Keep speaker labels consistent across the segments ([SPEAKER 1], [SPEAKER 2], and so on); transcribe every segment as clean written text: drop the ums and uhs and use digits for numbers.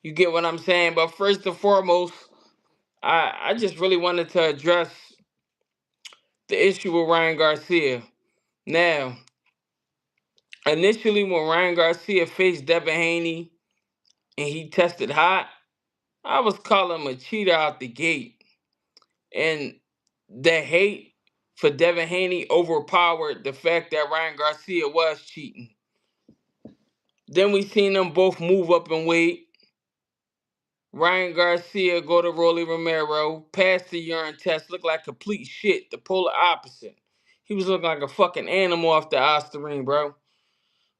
[SPEAKER 1] You get what I'm saying? But first and foremost, I just really wanted to address the issue with Ryan Garcia. Now, initially when Ryan Garcia faced Devin Haney and he tested hot, I was calling him a cheater out the gate. And the hate for Devin Haney overpowered the fact that Ryan Garcia was cheating. Then we seen them both move up in weight. Ryan Garcia go to Rolly Romero, pass the urine test, look like complete shit, the polar opposite. He was looking like a fucking animal off the Ostarine, bro.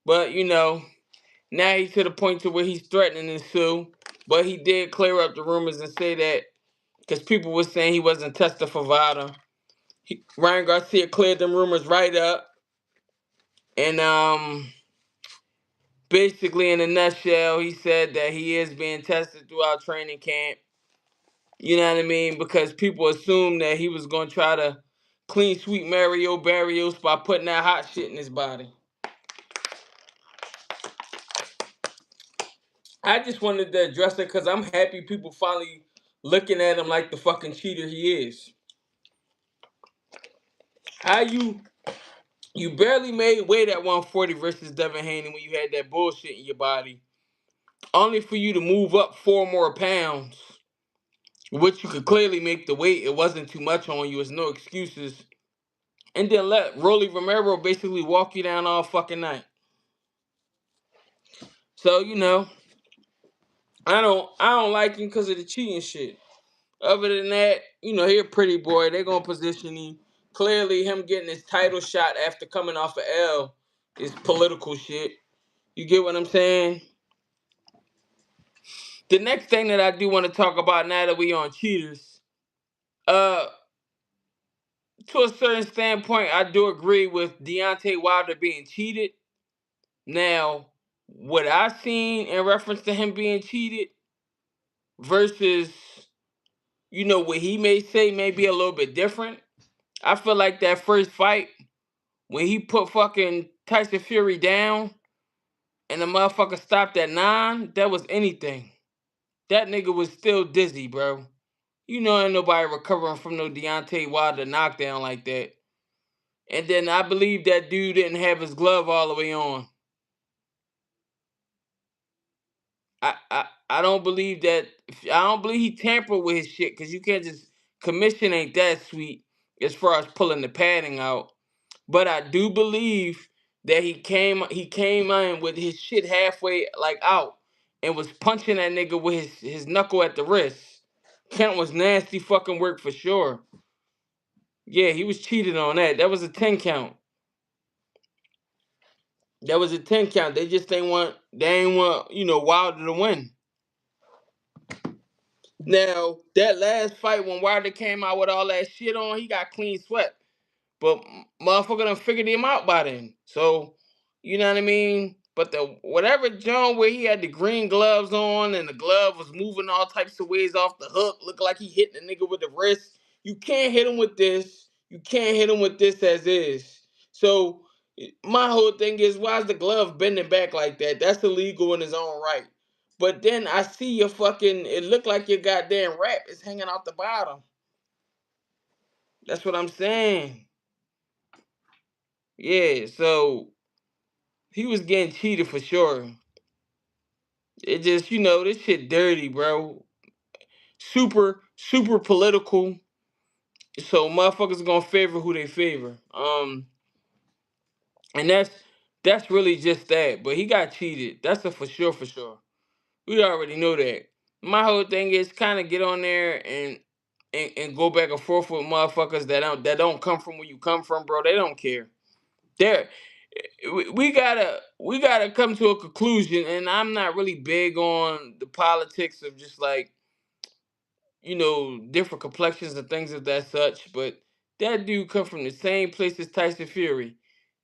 [SPEAKER 1] But, now he's to the point to where he's threatening to sue. But he did clear up the rumors and say that, because people were saying he wasn't tested for VADA. Ryan Garcia cleared them rumors right up. And basically, in a nutshell, he said that he is being tested throughout training camp. You know what I mean? Because people assumed that he was going to try to clean sweep Mario Barrios by putting that hot shit in his body. I just wanted to address it because I'm happy people finally looking at him like the fucking cheater he is. How you barely made weight at 140 versus Devin Haney when you had that bullshit in your body, only for you to move up 4 more pounds, which you could clearly make the weight. It wasn't too much on you. It's no excuses. And then let Rolly Romero basically walk you down all fucking night. So, I don't like him because of the cheating shit. Other than that, he a pretty boy. They gonna position him. Clearly, him getting his title shot after coming off a L is political shit. You get what I'm saying? The next thing that I do want to talk about now that we on cheaters, uh, to a certain standpoint, I do agree with Deontay Wilder being cheated. Now, what I seen in reference to him being cheated versus, what he may say may be a little bit different. I feel like that first fight, when he put fucking Tyson Fury down and the motherfucker stopped at 9, that was anything. That nigga was still dizzy, bro. Ain't nobody recovering from no Deontay Wilder knockdown like that. And then I believe that dude didn't have his glove all the way on. I don't believe that. I don't believe he tampered with his shit, because you can't just, commission ain't that sweet as far as pulling the padding out. But I do believe that he came in with his shit halfway like out and was punching that nigga with his knuckle at the wrist. Kent was nasty fucking work for sure. Yeah, he was cheated on that. That was a 10 count. That was a 10 count. They ain't want Wilder to win. Now, that last fight when Wilder came out with all that shit on, he got clean swept. But motherfucker done figured him out by then. So, you know what I mean? But the whatever John where he had the green gloves on and the glove was moving all types of ways off the hook, looked like he hit the nigga with the wrist. You can't hit him with this. You can't hit him with this as is. So my whole thing is, why is the glove bending back like that? That's illegal in his own right. But then I see your fucking, it looked like your goddamn wrap is hanging out the bottom. That's what I'm saying. Yeah, so he was getting cheated for sure. It just, this shit dirty, bro. Super, super political. So motherfuckers gonna favor who they favor. And that's really just that. But he got cheated. That's a for sure, for sure. We already know that. My whole thing is kind of get on there and go back and forth with motherfuckers that don't come from where you come from, bro. They don't care. They're we gotta come to a conclusion, and I'm not really big on the politics of just like, different complexions and things of that such, but that dude come from the same place as Tyson Fury.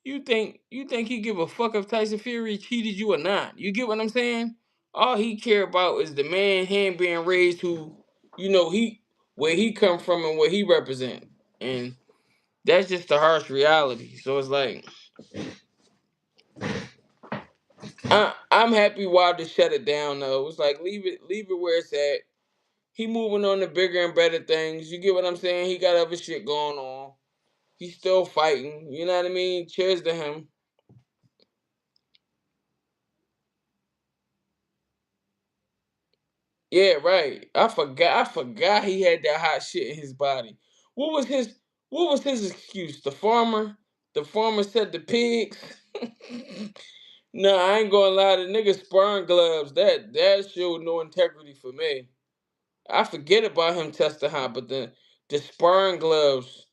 [SPEAKER 1] You think he give a fuck if Tyson Fury cheated you or not? You get what I'm saying? All he care about is the man hand being raised who, he where he come from and what he represent. And that's just the harsh reality. So it's like, I'm happy Wilder shut it down though. It's like leave it where it's at. He moving on to bigger and better things. You get what I'm saying? He got other shit going on. He's still fighting. You know what I mean? Cheers to him. Yeah, right. I forgot he had that hot shit in his body. What was his what was his excuse? The farmer? The farmer said the pigs. No, I ain't gonna lie, the nigga sparring gloves, that showed no integrity for me. I forget about him testing hot, but the sparring gloves,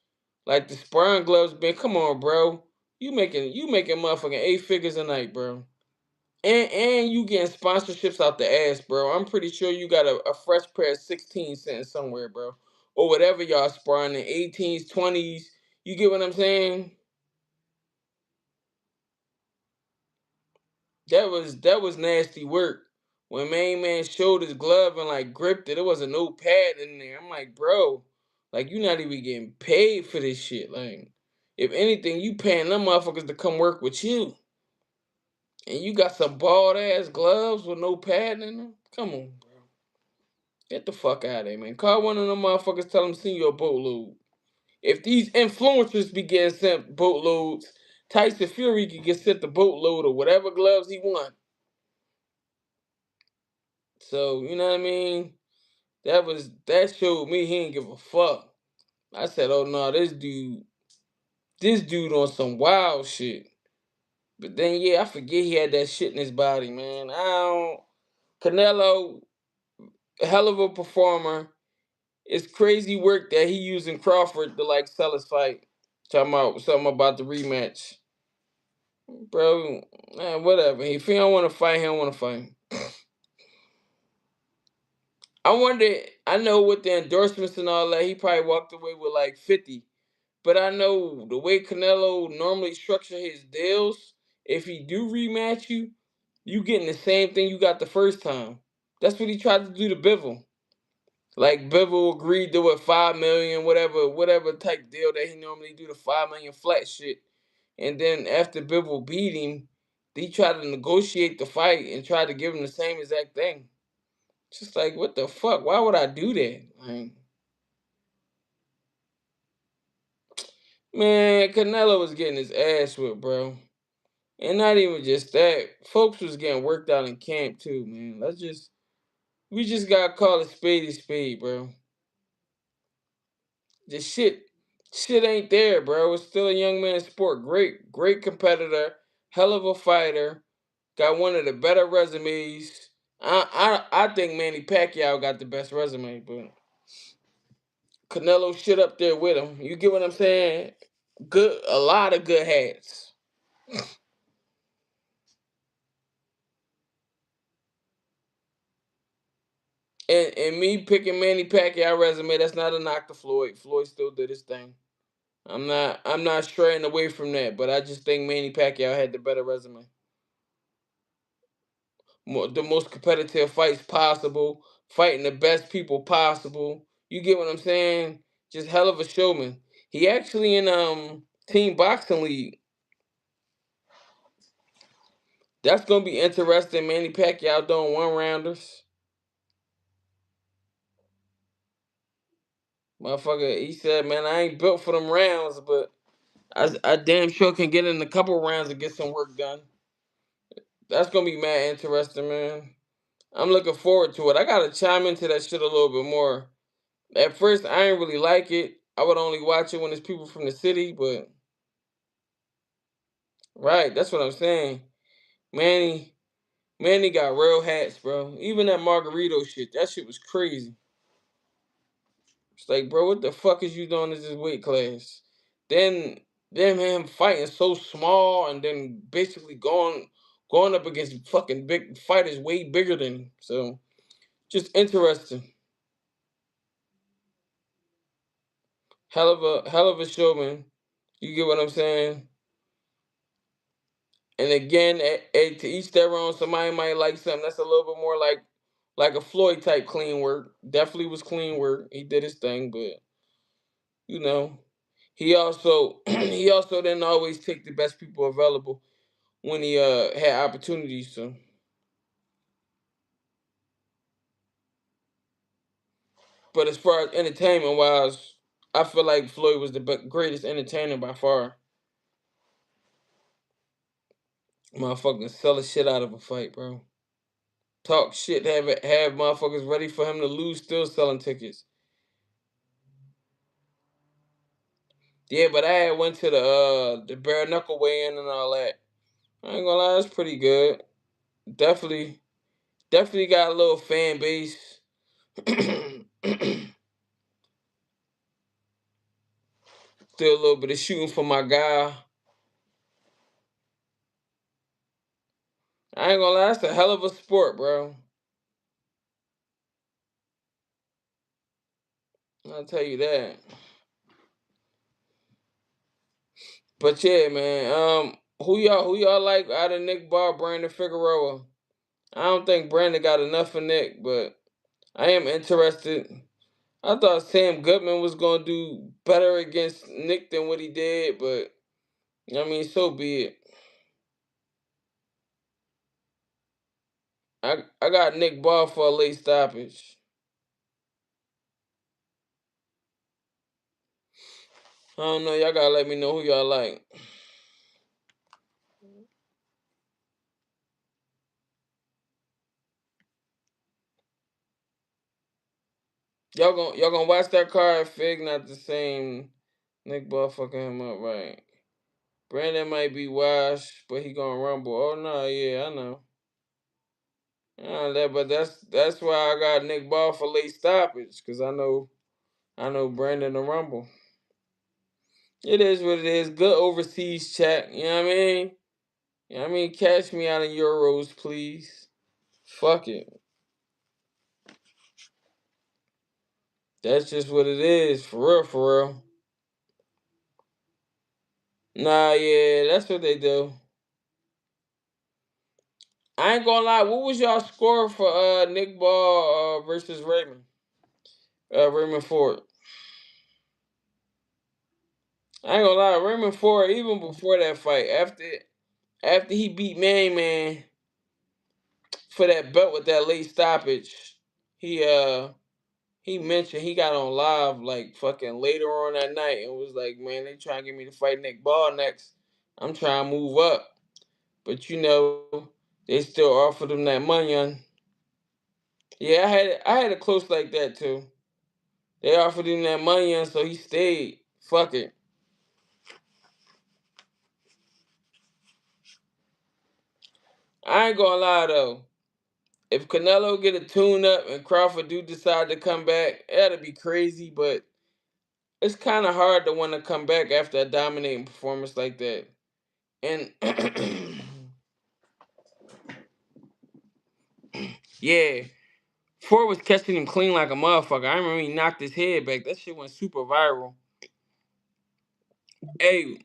[SPEAKER 1] like the sparring gloves, man, come on, bro. You making motherfucking 8 figures a night, bro. And you getting sponsorships out the ass, bro. I'm pretty sure you got a fresh pair of 16 sitting somewhere, bro. Or whatever y'all sparring in 18s, 20s. You get what I'm saying? That was nasty work. When main man showed his glove and like gripped it, there wasn't no pad in there. I'm like, bro, like you not even getting paid for this shit. Like, if anything, you paying them motherfuckers to come work with you. And you got some bald ass gloves with no pad in them? Come on, bro. Get the fuck out of there, man. Call one of them motherfuckers, tell them send you a boatload. If these influencers be getting sent boatloads, Tyson Fury could get sent the boatload or whatever gloves he want. So, you know what I mean? That showed me he ain't give a fuck. I said, oh no, this dude on some wild shit. But then yeah, I forget he had that shit in his body, man. I don't Canelo, hell of a performer. It's crazy work that he using Crawford to like sell his fight. Talking about something about the rematch. Bro, man, whatever. If he don't want to fight, he don't want to fight. I wonder, I know with the endorsements and all that, he probably walked away with like 50. But I know the way Canelo normally structure his deals, if he do rematch you, you getting the same thing you got the first time. That's what he tried to do to Bivol. Like Bivol agreed to what 5 million, whatever type deal that he normally do, the 5 million flat shit. And then after Bivol beat him, he tried to negotiate the fight and tried to give him the same exact thing. Just like what the fuck? Why would I do that? Like, man, Canelo was getting his ass whipped, bro. And not even just that, folks was getting worked out in camp too, man. We just gotta call a spade, bro. The shit ain't there, bro. It's still a young man's sport. Great competitor, hell of a fighter. Got one of the better resumes. I think Manny Pacquiao got the best resume, but Canelo shit up there with him. You get what I'm saying? Good, a lot of good hats. And me picking Manny Pacquiao resume, that's not a knock to Floyd. Floyd still did his thing. I'm not straying away from that, but I just think Manny Pacquiao had the better resume. The most competitive fights possible, fighting the best people possible. You get what I'm saying? Just hell of a showman. He actually in team boxing league. That's gonna be interesting. Manny Pacquiao doing one rounders. Motherfucker, he said, man, I ain't built for them rounds, but I damn sure can get in a couple rounds and get some work done. That's gonna be mad interesting, man. I'm looking forward to it. I gotta chime into that shit a little bit more. At first, I ain't really like it. I would only watch it when it's people from the city, but right, that's what I'm saying. Manny, Manny got real hats, bro. Even that Margarito shit, that shit was crazy. It's like, bro, what the fuck is you doing in this weight class? Then, then him fighting so small, and then basically going up against fucking big fighters way bigger than him. So just interesting. Hell of a showman. You get what I'm saying? And again, to each their own. Somebody might like something that's a little bit more like a Floyd type clean work. Definitely was clean work. He did his thing, but you know, he also he also didn't always take the best people available. when he had opportunities to. But as far as entertainment wise, I feel like Floyd was the greatest entertainer by far. Motherfucking sell the shit out of a fight, bro. Talk shit, have motherfuckers ready for him to lose, still selling tickets. Yeah, but I had went to the bare knuckle weigh in and all that. I ain't gonna lie, that's pretty good. Definitely, definitely got a little fan base. Still a little bit of shooting for my guy. I ain't gonna lie, that's a hell of a sport, bro. I'll tell you that. But yeah, man. Who y'all like out of Nick Ball, Brandon Figueroa? I don't think Brandon got enough for Nick, but I am interested. I thought Sam Goodman was gonna do better against Nick than what he did, but I mean, so be it. I got Nick Ball for a late stoppage. I don't know. Y'all gotta let me know who y'all like. Y'all gonna watch that card? Fig not the same. Nick Ball fucking him up, right? Brandon might be washed, but he gonna rumble. Oh no, yeah, I know. But that's why I got Nick Ball for late stoppage, cause I know Brandon the rumble. It is what it is. Good overseas chat. You know what I mean? You know what I mean? Cash me out in euros, please. Fuck it. That's just what it is. For real, for real. Nah, yeah, that's what they do. I ain't gonna lie. What was y'all score for Nick Ball versus Raymond? Raymond Ford. I ain't gonna lie. Raymond Ford, even before that fight, after he beat Man for that belt with that late stoppage, he uh he mentioned he got on live like fucking later on that night and was like, man, they trying to get me to fight Nick Ball next. I'm trying to move up. But they still offered him that money on. Yeah, I had a close like that too. They offered him that money on, so he stayed. Fuck it. I ain't gonna lie though. If Canelo get a tune up and Crawford do decide to come back, that'd be crazy, but it's kind of hard to want to come back after a dominating performance like that. And yeah, Ford was catching him clean like a motherfucker. I remember he knocked his head back. That shit went super viral. Hey,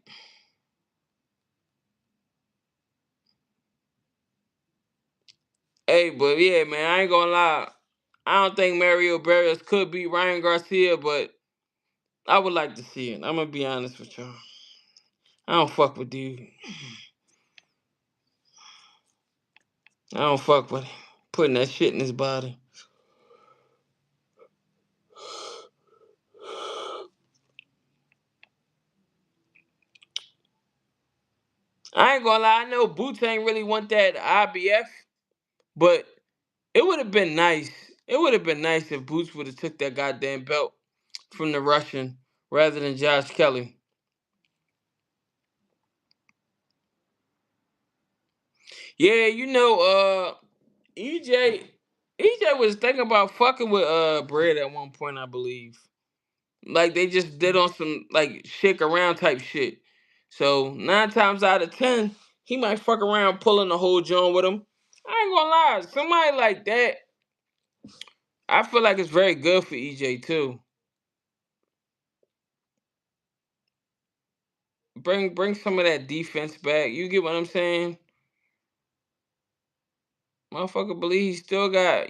[SPEAKER 1] hey, but yeah, man, I ain't gonna lie. I don't think Mario Barrios could beat Ryan Garcia, but I would like to see it. I'm gonna be honest with y'all. I don't fuck with dude. I don't fuck with him. Putting that shit in his body. I ain't gonna lie. I know Boots ain't really want that IBF, but it would have been nice. It would have been nice if Boots would have took that goddamn belt from the Russian rather than Josh Kelly. Yeah, EJ EJ was thinking about fucking with Bread at one point, I believe. Like they just did on some like shake around type shit. So 9 times out of 10, he might fuck around pulling the whole joint with him. I ain't gonna lie, somebody like that, I feel like it's very good for EJ too. Bring some of that defense back. You get what I'm saying? Motherfucker believe he still got,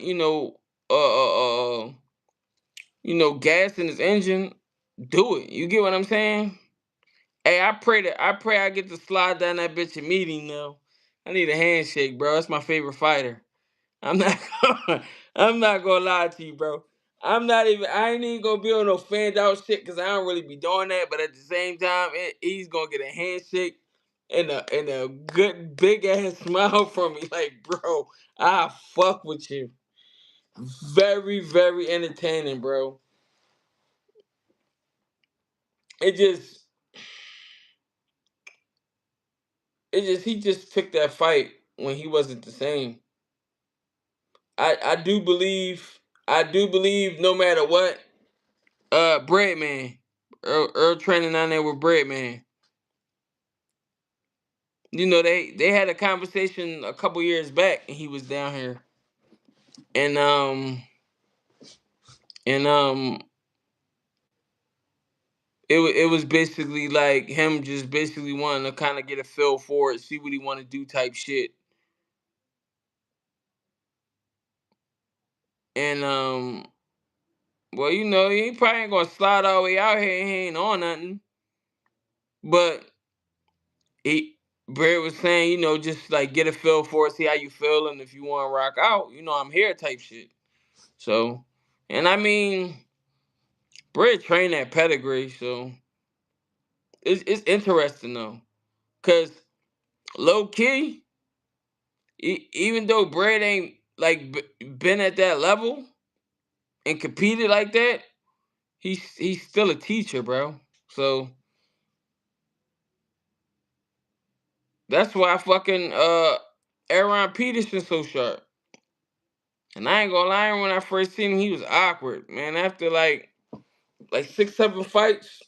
[SPEAKER 1] gas in his engine. Do it. You get what I'm saying? Hey, I pray I get to slide down that bitch and meet him now. I need a handshake, bro. That's my favorite fighter. I'm not I'm not gonna lie to you, bro. I ain't even gonna be on no fanned out shit because I don't really be doing that. But at the same time, he's gonna get a handshake and a good big ass smile from me. Like, bro, I fuck with you. Very, very entertaining, bro. It just he just took that fight when he wasn't the same. I do believe no matter what, Breadman, Earl training down there with Breadman. You know, they had a conversation a couple years back and he was down here. And and it was basically like him just basically wanting to kind of get a feel for it, see what he want to do type shit. And well, you know, he probably ain't gonna slide all the way out here. He ain't on nothing. But he Brad was saying, you know, just like get a feel for it, see how you feel, and if you want to rock out, you know, I'm here type shit. So, and I mean, Brad trained at pedigree, so it's interesting though, cause low key, even though Brad ain't like been at that level and competed like that, he's still a teacher, bro. So that's why fucking Aaron Peterson's so sharp. And I ain't gonna lie, when I first seen him, he was awkward, man. After like 6, 7 fights,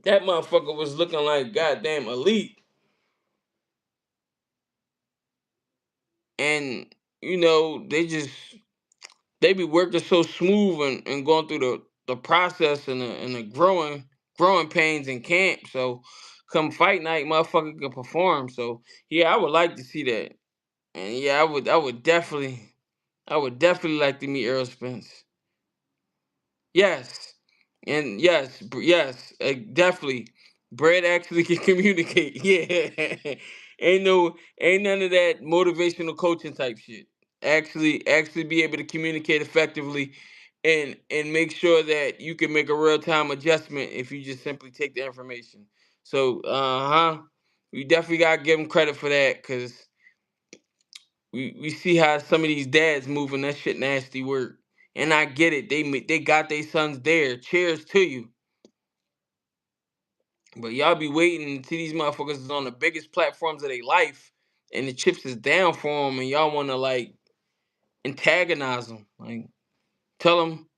[SPEAKER 1] that motherfucker was looking like goddamn elite. And you know, they be working so smooth and going through the process and the growing pains in camp. So come fight night, motherfucker can perform. So yeah, I would like to see that. And yeah, I would definitely like to meet Errol Spence. Yes, and yes, definitely. Brad actually can communicate. Yeah, ain't none of that motivational coaching type shit. Actually, be able to communicate effectively, and make sure that you can make a real time adjustment if you just simply take the information. So, we definitely gotta give him credit for that because we see how some of these dads moving that shit nasty work. And I get it. They got their sons there. Cheers to you. But y'all be waiting until these motherfuckers is on the biggest platforms of their life and the chips is down for them and y'all want to like antagonize them. Like tell them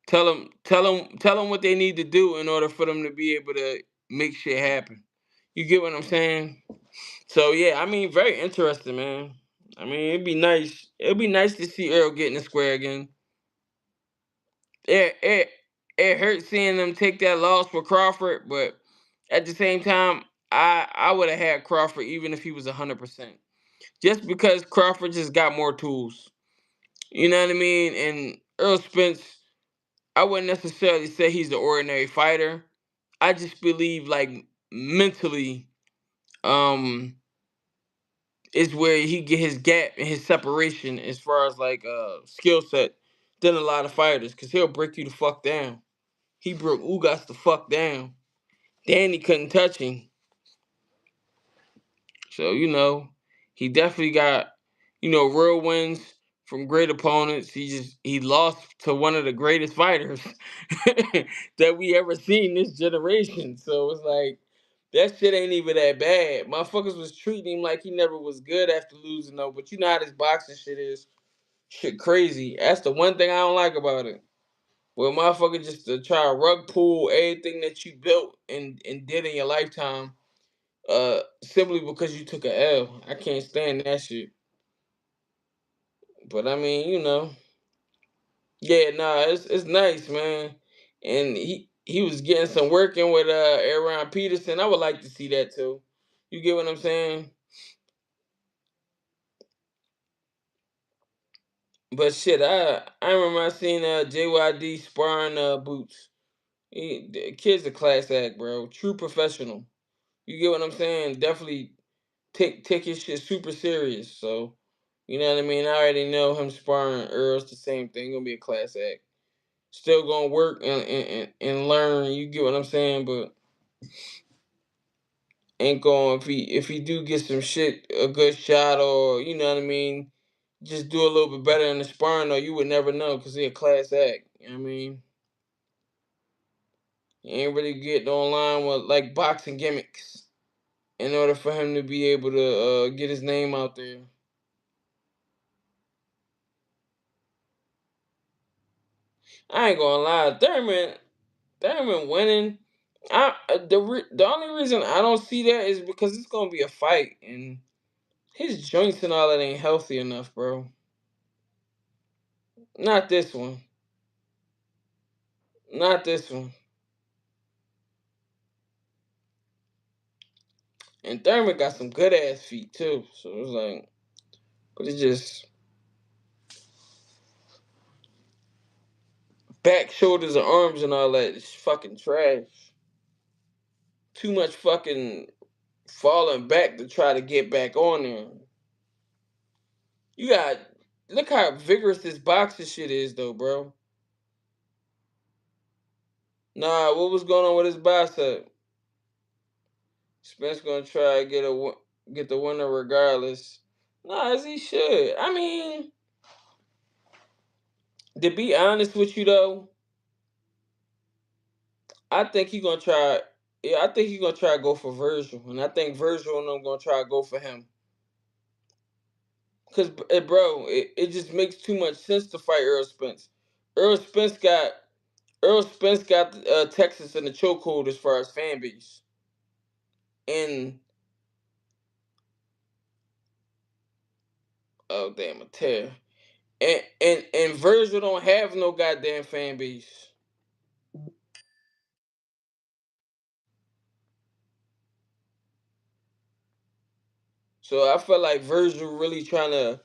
[SPEAKER 1] tell them what they need to do in order for them to be able to make shit happen. You get what I'm saying? So yeah, I mean, very interesting, man. I mean, it'd be nice. It'd be nice to see Earl getting the square again. It hurt seeing them take that loss for Crawford, but at the same time, I would have had Crawford even if he was 100%. Just because Crawford just got more tools, you know what I mean. And Earl Spence, I wouldn't necessarily say he's the ordinary fighter. I just believe like mentally, um, is where he get his gap and his separation as far as like skill set than a lot of fighters, cause he'll break you the fuck down. He broke Ugas the fuck down. Danny couldn't touch him. So, you know, he definitely got, you know, real wins from great opponents. He lost to one of the greatest fighters that we ever seen this generation. So it's like that shit ain't even that bad. Motherfuckers was treating him like he never was good after losing though. But you know how this boxing shit is. Shit crazy. That's the one thing I don't like about it. Well, motherfucker just to try to rug pull everything that you built and did in your lifetime, simply because you took a L. I can't stand that shit. But I mean, you know, yeah, nah, it's nice, man. And he was getting some work in with Aaron Peterson. I would like to see that too. You get what I'm saying? But shit, I remember I seen JYD sparring Boots. The kid's a class act, bro. True professional. You get what I'm saying? Definitely, take his shit super serious. So you know what I mean. I already know him sparring Earl's the same thing. Gonna be a class act. Still gonna work and learn. You get what I'm saying, but ain't going if he do get some shit a good shot or you know what I mean. Just do a little bit better in the sparring, or you would never know because he a class act. You know what I mean. He ain't really getting online with like boxing gimmicks in order for him to be able to get his name out there. I ain't gonna lie, Thurman winning. The only reason I don't see that is because it's gonna be a fight and his joints and all that ain't healthy enough, bro. Not this one. Not this one. And Thurman got some good ass feet too. So it's like, but it's just back, shoulders, and arms and all that. It's fucking trash. Too much fucking falling back to try to get back on there. You got look how vigorous this boxing shit is though, bro. Nah, what was going on with his bicep? Spence gonna try to get the winner regardless. Nah, as he should. I mean, to be honest with you though, I think he gonna try. Yeah, I think he gonna try to go for Virgil, and I think Virgil and them gonna try to go for him. Cause, bro, it just makes too much sense to fight Earl Spence. Earl Spence got Earl Spence got Texas in the chokehold as far as fan base, and oh damn a tear, and Virgil don't have no goddamn fan base. So I feel like Virgil really trying to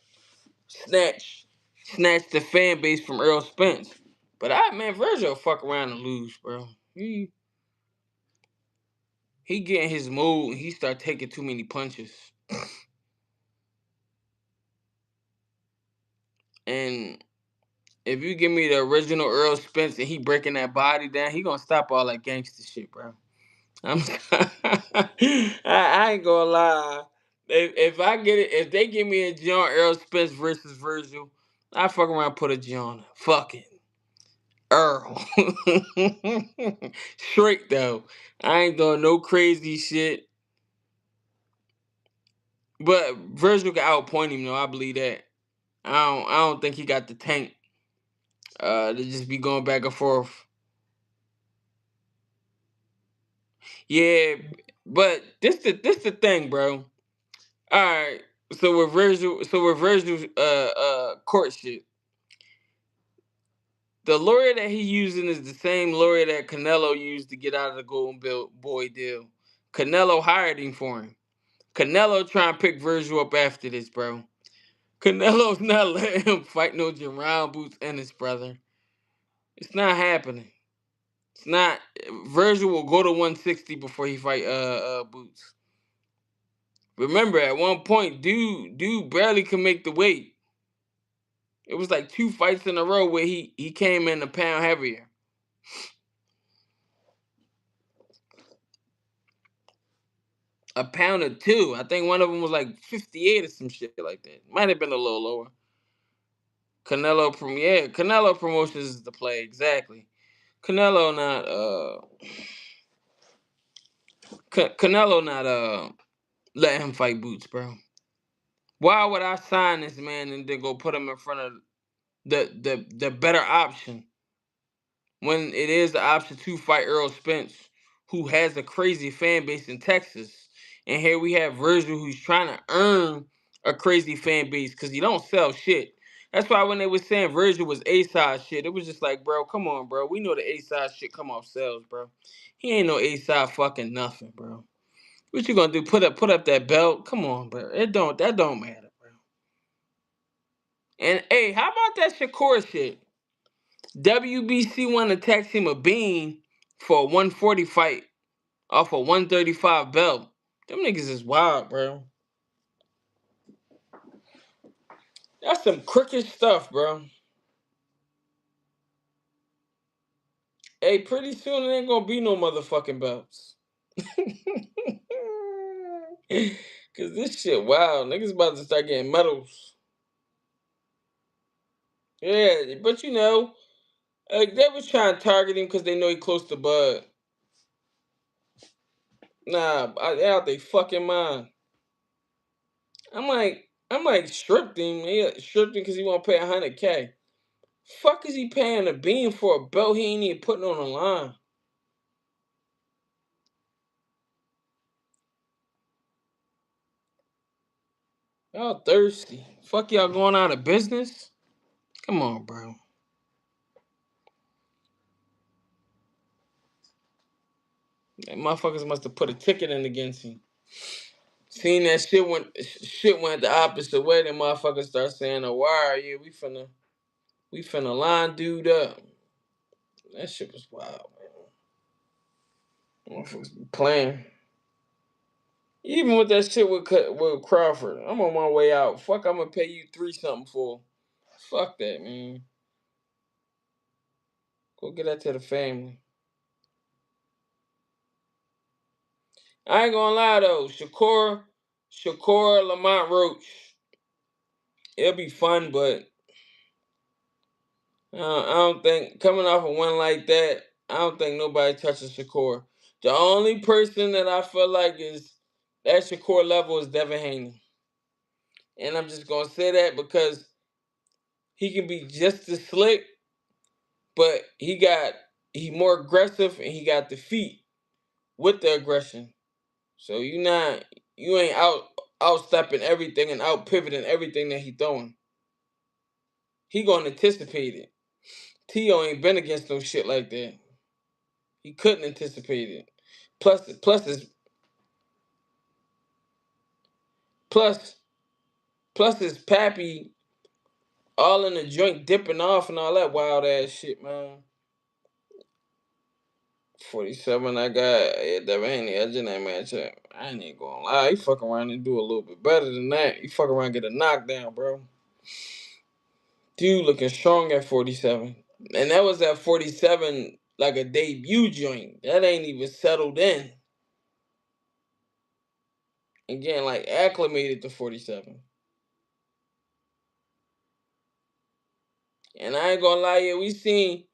[SPEAKER 1] snatch snatch the fan base from Earl Spence. But man, Virgil fuck around and lose, bro. He get in his mood and he start taking too many punches. And if you give me the original Earl Spence and he breaking that body down, he gonna stop all that gangster shit, bro. I'm I ain't gonna lie. If I get it, if they give me a John Earl Spence versus Virgil, I fuck around and put a John. Fuck it. Earl. Straight though. I ain't doing no crazy shit. But Virgil can outpoint him though. I believe that. I don't think he got the tank to just be going back and forth. Yeah, but this the thing, bro. All right. So with Virgil court shit, the lawyer that he using is the same lawyer that Canelo used to get out of the Golden Boy deal. Canelo hired him for him. Canelo trying to pick Virgil up after this, bro. Canelo's not letting him fight no Jerron Boots Ennis, brother. It's not happening. It's not. Virgil will go to 160 before he fight Boots. Remember, at one point, dude barely could make the weight. It was like 2 fights in a row where he came in a pound heavier. A pound or two. I think one of them was like 58 or some shit like that. Might have been a little lower. Canelo Promotions is the play, exactly. Canelo not Canelo not let him fight Boots, bro. Why would I sign this man and then go put him in front of the better option when it is the option to fight Earl Spence, who has a crazy fan base in Texas, and here we have Virgil who's trying to earn a crazy fan base because he don't sell shit. That's why when they was saying Virgil was A-side shit, it was just like, bro, come on, bro. We know the A-side shit come off sales, bro. He ain't no A-side fucking nothing, bro. What you gonna do? Put up that belt? Come on, bro. That don't matter, bro. And hey, how about that Shakur shit? WBC want to tax him a bean for a 140 fight off a 135 belt. Them niggas is wild, bro. That's some crooked stuff, bro. Hey, pretty soon it ain't gonna be no motherfucking belts. Cause this shit, wow, niggas about to start getting medals. Yeah, but like they was trying to target him because they know he close to Bud. Nah, they out they fucking mind. I'm like stripped him. He stripped him because he want to pay 100K. Fuck is he paying a bean for a belt he ain't even putting on the line? Y'all thirsty. Fuck y'all going out of business? Come on, bro. That motherfuckers must have put a ticket in against him. Seen that shit went the opposite way. Then motherfuckers start saying, "Oh, why? Yeah, we finna line dude up." That shit was wild, man. Motherfuckers be playing. Even with that shit with Crawford, I'm on my way out. Fuck, I'm gonna pay you three something for. Fuck that, man. Go get that to the family. I ain't gonna lie though, Shakur Lamont Roach. It'll be fun, but I don't think coming off a win like that, I don't think nobody touches Shakur. The only person that I feel like is at Shakur level is Devin Haney, and I'm just gonna say that because he can be just as slick, but he more aggressive and he got the feet with the aggression. So you ain't outstepping everything and out pivoting everything that he throwing. He gonna anticipate it. T.O. ain't been against no shit like that. He couldn't anticipate it. Plus plus his pappy all in the joint dipping off and all that wild ass shit, man. 47, I got Devin Haney edge in that matchup. I ain't even gonna lie. He fuck around and do a little bit better than that. He fuck around and get a knockdown, bro. Dude looking strong at 47. And that was at 47 like a debut joint. That ain't even settled in. And getting like acclimated to 47. And I ain't gonna lie, yeah, we seen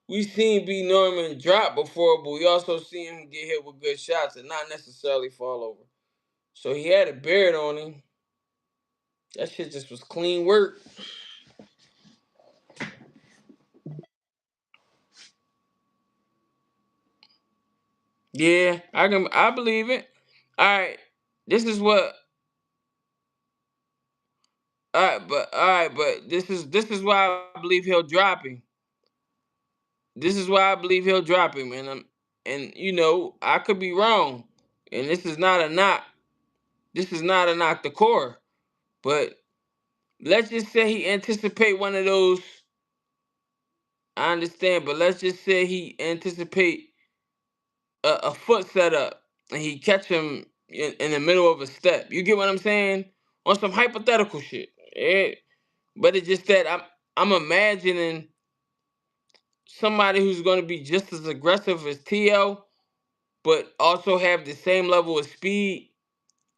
[SPEAKER 1] B Norman drop before, but we also seen him get hit with good shots and not necessarily fall over. So he had a beard on him. That shit just was clean work. Yeah, I believe it. Alright. This is what all right, but this is why I believe he'll drop him. This is why I believe he'll drop him, and I could be wrong. And this is not a knock. This is not a knock the core. But let's just say he anticipate one of those. I understand, but let's just say he anticipate a foot setup and he catch him in the middle of a step. You get what I'm saying? On some hypothetical shit. Yeah. But it's just that I'm imagining somebody who's going to be just as aggressive as T.O., but also have the same level of speed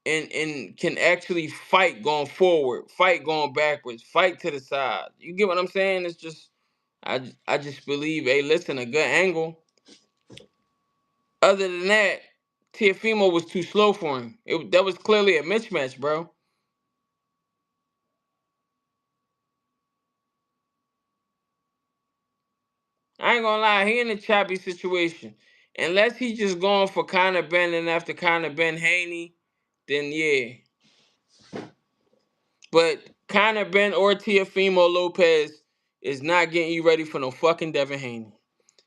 [SPEAKER 1] and can actually fight going forward, fight going backwards, fight to the side. You get what I'm saying? It's just I just believe, hey, listen, a good angle. Other than that, Tiafimo was too slow for him. That was clearly a mismatch, bro. I ain't gonna lie, he in a choppy situation. Unless he just going for Conor Ben and after Conor Ben Haney, then yeah. But Conor Ben or Tiafimo Lopez is not getting you ready for no fucking Devin Haney.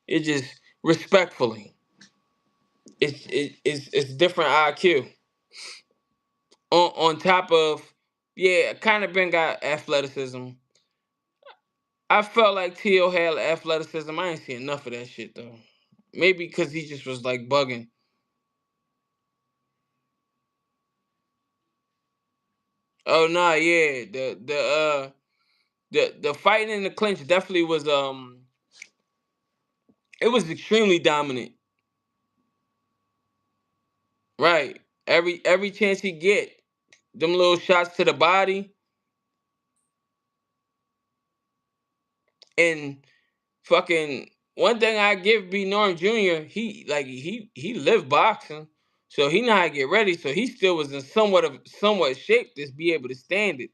[SPEAKER 1] It just respectfully, it's different IQ. On top of, yeah, Conor Ben got athleticism. I felt like T.O. had athleticism. I ain't seen enough of that shit though. Maybe because he just was like bugging. Oh nah, yeah. The fighting in the clinch definitely was it was extremely dominant. Right. Every chance he get, them little shots to the body, and fucking one thing I give B Norm Jr. He lived boxing, so he know how to get ready. So he still was in somewhat shape to be able to stand it.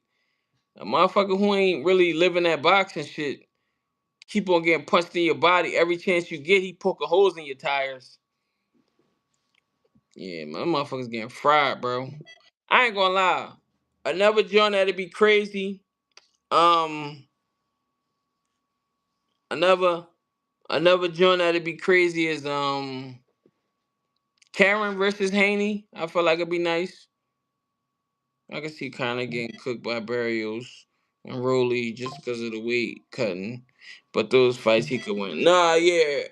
[SPEAKER 1] A motherfucker who ain't really living that boxing shit keep on getting punched in your body every chance you get. He poking holes in your tires. Yeah, my motherfuckers getting fried, bro. I ain't gonna lie. Another joint that'd be crazy. Um, another another joint that'd be crazy is Karen versus Haney. I feel like it'd be nice. I can see kind of getting cooked by Barrios and Rolly just because of the weight cutting, but those fights he could win. Nah, yeah.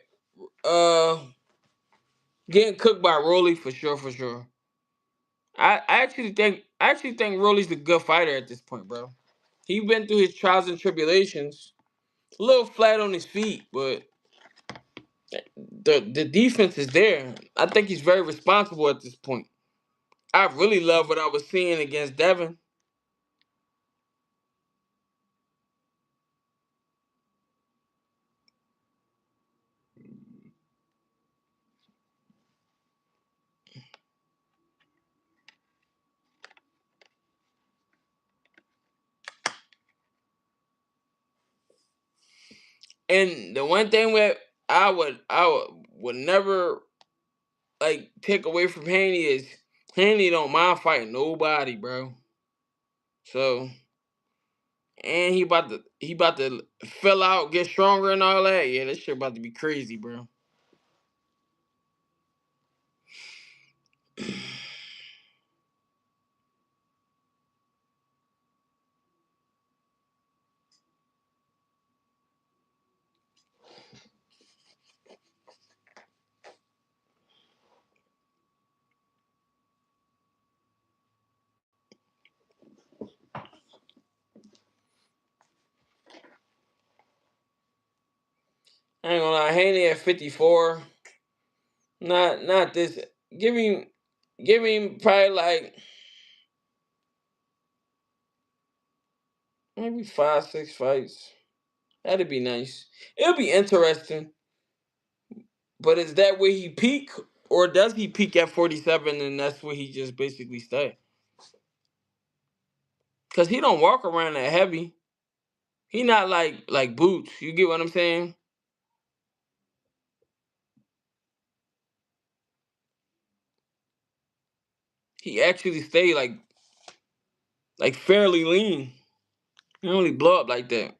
[SPEAKER 1] Uh, getting cooked by Rolly for sure, for sure. I actually think Rolly's a good fighter at this point, bro. He been through his trials and tribulations. A little flat on his feet, but the defense is there. I think he's very responsible at this point. I really love what I was seeing against Devin. And the one thing that I would never like take away from Haney is Haney don't mind fighting nobody, bro. So and he about to fill out, get stronger and all that. Yeah, this shit about to be crazy, bro. I ain't gonna lie, Haney at 54. Not this. Give him give him probably like maybe 5, 6 fights. That'd be nice. It'll be interesting. But is that where he peak, or does he peak at 47 and that's where he just basically stay? Cause he don't walk around that heavy. He not like Boots. You get what I'm saying? He actually stay like fairly lean. He don't really blow up like that.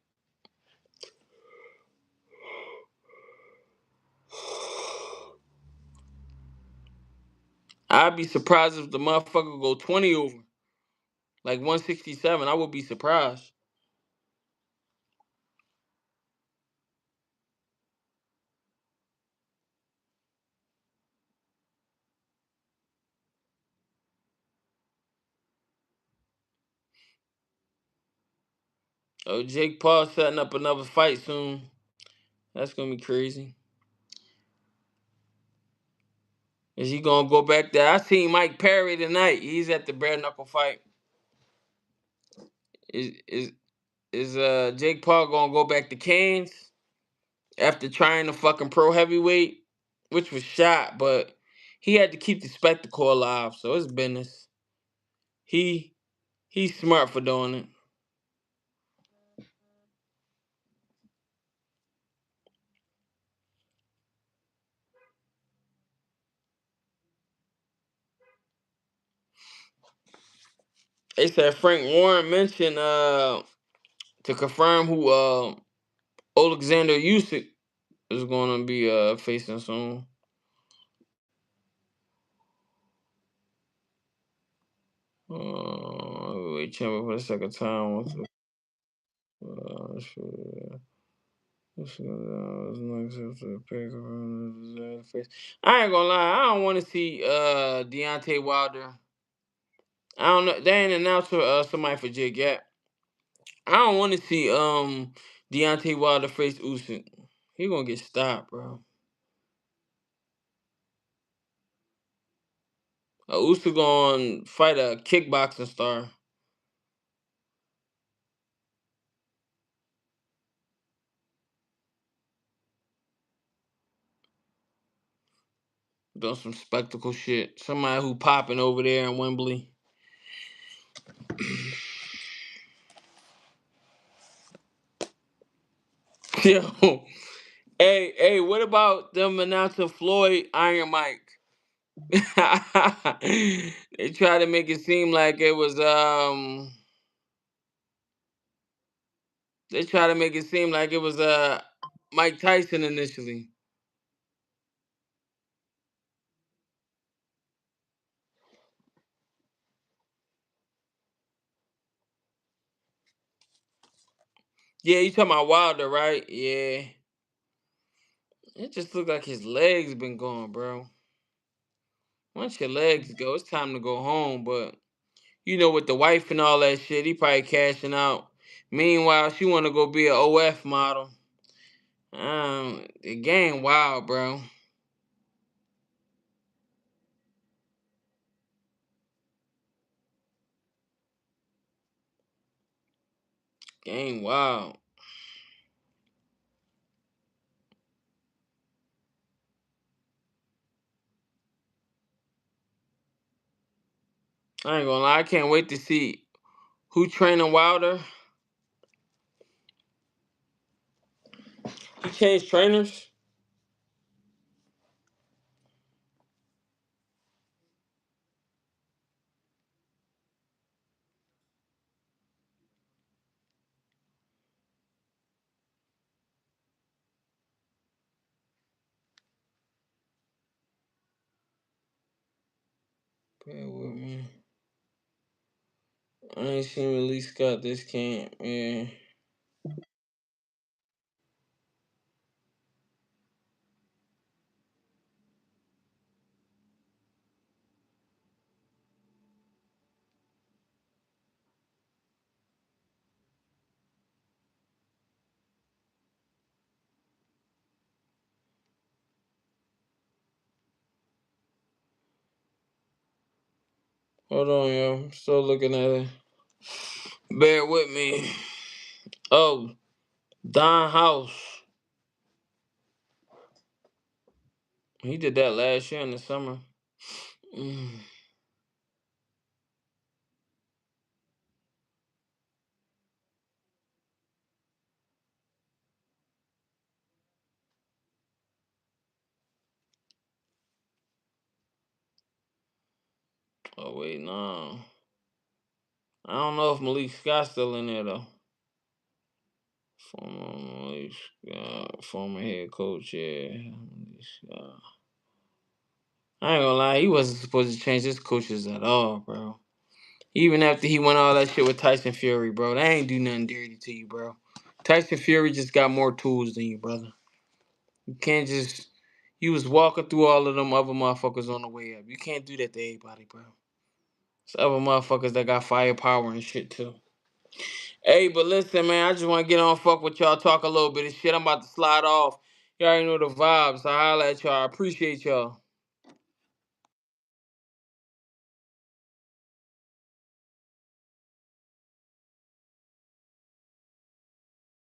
[SPEAKER 1] I'd be surprised if the motherfucker go 20 over. Like 167. I would be surprised. Oh, Jake Paul setting up another fight soon. That's gonna be crazy. Is he gonna go back there? I seen Mike Perry tonight. He's at the bare knuckle fight. Is Jake Paul gonna go back to Canes after trying the fucking pro heavyweight, which was shot, but he had to keep the spectacle alive, so it's business. He he's smart for doing it. They said Frank Warren mentioned to confirm who Alexander Usyk is gonna be facing soon. Wait, champion for the second time. Shit. I ain't gonna lie, I don't want to see Deontay Wilder I don't know. They ain't announced for, somebody for Jake yet. I don't want to see Deontay Wilder face Usyk. He gonna get stopped, bro. Usyk gonna fight a kickboxing star. Doing some spectacle shit. Somebody who popping over there in Wembley. Yo, hey, what about them announcing Floyd Iron Mike? They try to make it seem like it was they try to make it seem like it was Mike Tyson initially. Yeah, you talking about Wilder, right? Yeah. It just looked like his legs been gone, bro. Once your legs go, it's time to go home. But with the wife and all that shit, he probably cashing out. Meanwhile, she want to go be a OF model. The game wild, bro. Game wild. I ain't gonna lie, I can't wait to see who training Wilder. He changed trainers. Bear with me. I ain't seen Lee Scott this camp. Yeah. Hold on, yo. I'm still looking at it. Bear with me. Oh, Don House. He did that last year in the summer. Mm. Oh wait, no. I don't know if Malik Scott's still in there though. Former Malik Scott, former head coach, yeah. Malik Scott. I ain't gonna lie, he wasn't supposed to change his coaches at all, bro. Even after he won all that shit with Tyson Fury, bro, they ain't do nothing dirty to you, bro. Tyson Fury just got more tools than you, brother. You can't just. You was walking through all of them other motherfuckers on the way up. You can't do that to everybody, bro. It's other motherfuckers that got firepower and shit too. Hey, but listen, man, I just want to get on fuck with y'all, talk a little bit of shit. I'm about to slide off. Y'all already know the vibes. I holla at y'all. I appreciate y'all.